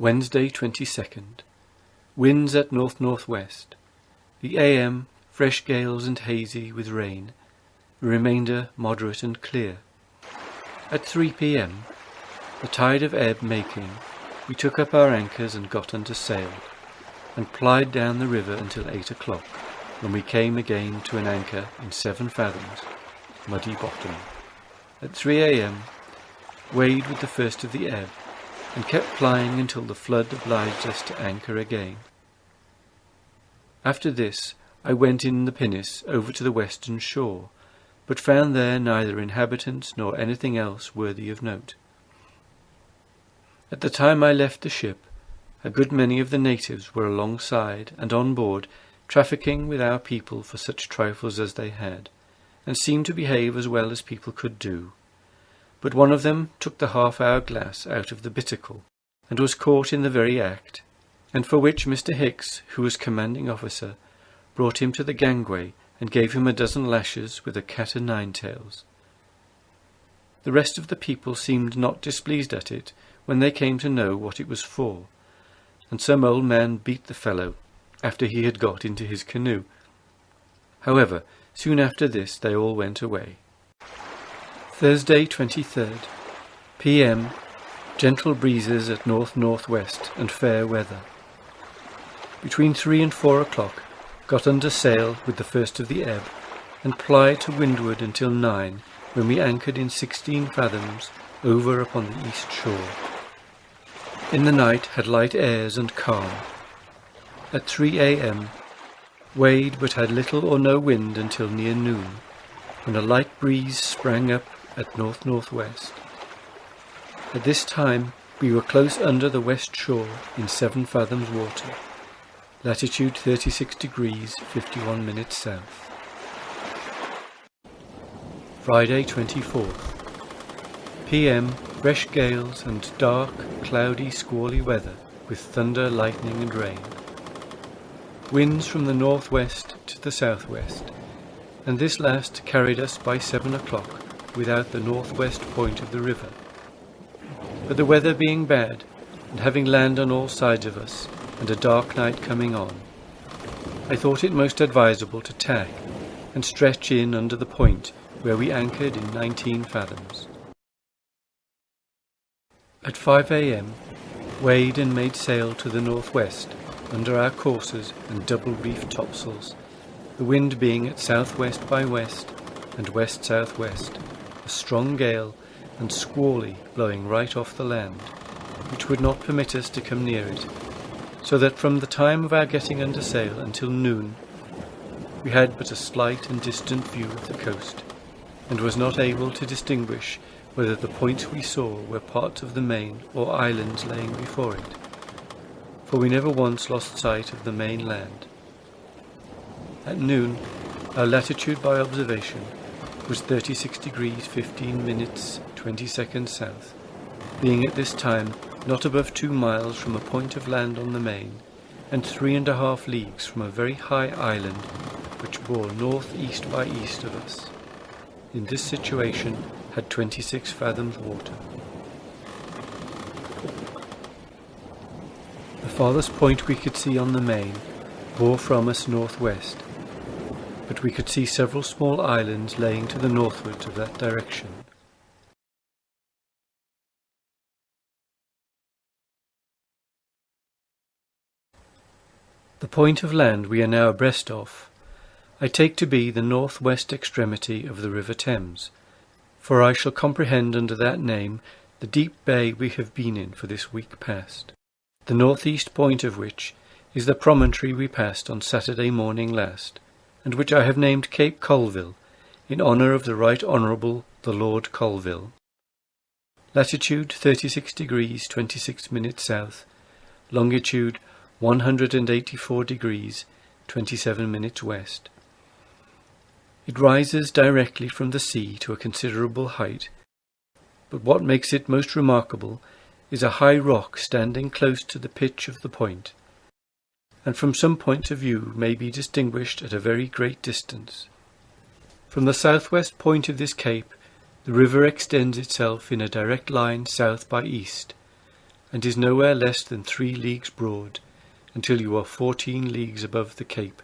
Wednesday 22nd. Winds at north-northwest. The AM fresh gales and hazy with rain. The remainder moderate and clear. At 3 p.m, the tide of ebb making, we took up our anchors and got under sail, and plied down the river until 8 o'clock, when we came again to an anchor in 7 fathoms, muddy bottom. At 3 a.m, weighed with the first of the ebb, and kept plying until the flood obliged us to anchor again. After this I went in the pinnace over to the western shore, but found there neither inhabitants nor anything else worthy of note. At the time I left the ship, a good many of the natives were alongside and on board, trafficking with our people for such trifles as they had, and seemed to behave as well as people could do. But one of them took the half-hour glass out of the bittercle, and was caught in the very act, and for which Mr. Hicks, who was commanding officer, brought him to the gangway and gave him a dozen lashes with a cat-o'-nine-tails. The rest of the people seemed not displeased at it when they came to know what it was for, and some old man beat the fellow after he had got into his canoe. However, soon after this they all went away. Thursday 23rd. p.m. Gentle breezes at north-northwest and fair weather. Between 3 and 4 o'clock got under sail with the first of the ebb, and plied to windward until 9, when we anchored in 16 fathoms over upon the east shore. In the night had light airs and calm. At 3 a.m. weighed but had little or no wind until near noon, when a light breeze sprang up at north-northwest. At this time we were close under the west shore in 7 fathoms water, latitude 36 degrees 51 minutes south. Friday 24th. p.m. fresh gales and dark, cloudy, squally weather with thunder, lightning and rain. Winds from the northwest to the southwest, and this last carried us by 7 o'clock without the northwest point of the river. But the weather being bad, and having land on all sides of us, and a dark night coming on, I thought it most advisable to tack and stretch in under the point where we anchored in 19 fathoms. At 5 a.m. weighed and made sail to the northwest under our courses and double-reefed topsails, the wind being at southwest by west and west-southwest, a strong gale and squally blowing right off the land, which would not permit us to come near it, so that from the time of our getting under sail until noon we had but a slight and distant view of the coast, and was not able to distinguish whether the points we saw were parts of the main or islands laying before it, for we never once lost sight of the main land. At noon our latitude by observation was 36 degrees 15 minutes 20 seconds south, being at this time not above 2 miles from a point of land on the main, and 3½ leagues from a very high island which bore north-east by east of us. In this situation had 26 fathoms water. The farthest point we could see on the main bore from us northwest, but we could see several small islands laying to the northward of that direction. The point of land we are now abreast of I take to be the northwest extremity of the river Thames, for I shall comprehend under that name the deep bay we have been in for this week past, the northeast point of which is the promontory we passed on Saturday morning last, and which I have named Cape Colville, in honour of the Right Honourable the Lord Colville. Latitude 36 degrees 26 minutes south, longitude 184 degrees 27 minutes west. It rises directly from the sea to a considerable height, but what makes it most remarkable is a high rock standing close to the pitch of the point, and from some points of view may be distinguished at a very great distance. From the southwest point of this cape the river extends itself in a direct line south by east, and is nowhere less than 3 leagues broad, until you are 14 leagues above the cape.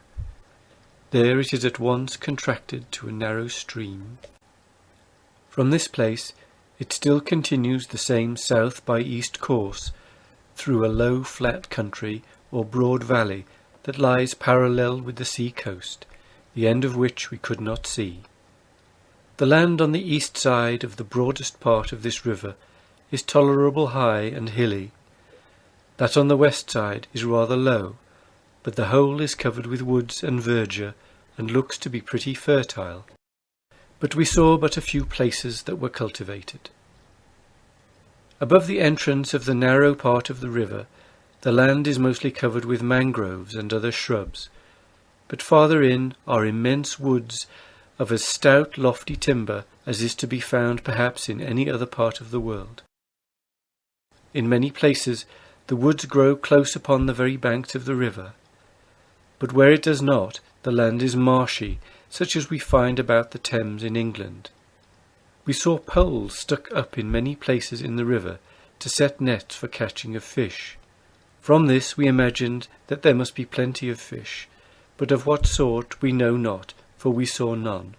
There it is at once contracted to a narrow stream. From this place it still continues the same south by east course, through a low flat country or broad valley that lies parallel with the sea coast, the end of which we could not see. The land on the east side of the broadest part of this river is tolerable high and hilly. That on the west side is rather low, but the whole is covered with woods and verdure, and looks to be pretty fertile. But we saw but a few places that were cultivated. Above the entrance of the narrow part of the river, the land is mostly covered with mangroves and other shrubs, but farther in are immense woods of as stout lofty timber as is to be found perhaps in any other part of the world. In many places the woods grow close upon the very banks of the river, but where it does not, the land is marshy, such as we find about the Thames in England. We saw poles stuck up in many places in the river to set nets for catching of fish. From this we imagined that there must be plenty of fish, but of what sort we know not, for we saw none.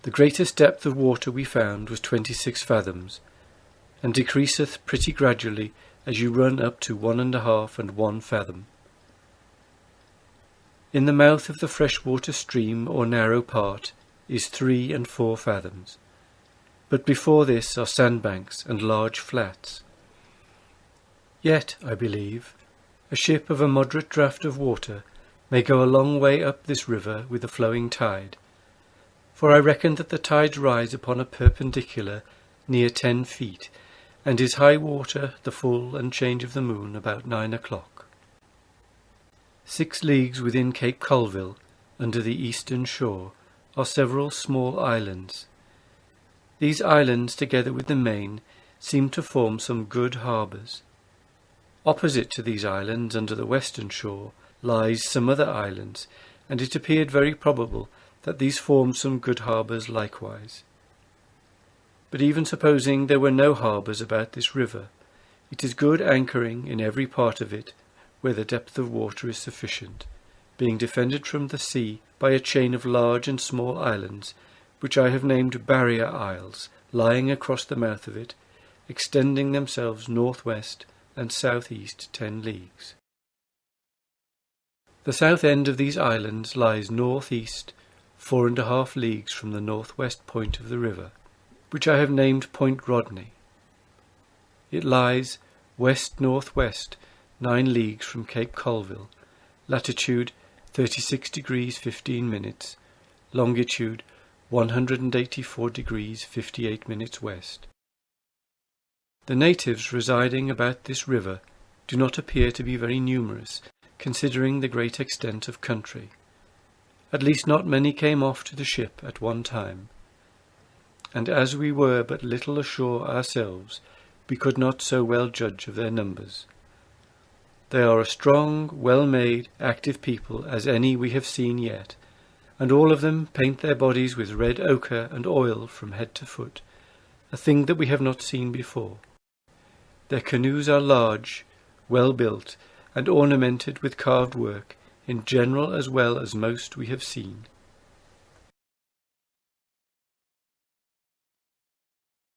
The greatest depth of water we found was 26 fathoms, and decreaseth pretty gradually as you run up to 1½ and 1 fathom. In the mouth of the freshwater stream or narrow part is 3 and 4 fathoms, but before this are sandbanks and large flats. Yet, I believe, a ship of a moderate draught of water may go a long way up this river with a flowing tide, for I reckon that the tides rise upon a perpendicular near 10 feet, and is high water the full and change of the moon about 9 o'clock. 6 leagues within Cape Colville, under the eastern shore, are several small islands. These islands, together with the main, seem to form some good harbours. Opposite to these islands, under the western shore, lies some other islands, and it appeared very probable that these formed some good harbours likewise. But even supposing there were no harbours about this river, it is good anchoring in every part of it, where the depth of water is sufficient, being defended from the sea by a chain of large and small islands, which I have named Barrier Isles, lying across the mouth of it, extending themselves north-west and south-east 10 leagues. The south end of these islands lies north-east 4½ leagues from the north-west point of the river, which I have named Point Rodney. It lies west-northwest 9 leagues from Cape Colville, latitude 36 degrees 15 minutes, longitude 184 degrees 58 minutes west. The natives residing about this river do not appear to be very numerous, considering the great extent of country. At least not many came off to the ship at one time, and as we were but little ashore ourselves, we could not so well judge of their numbers. They are a strong, well-made, active people as any we have seen yet, and all of them paint their bodies with red ochre and oil from head to foot, a thing that we have not seen before. Their canoes are large, well built, and ornamented with carved work, in general as well as most we have seen.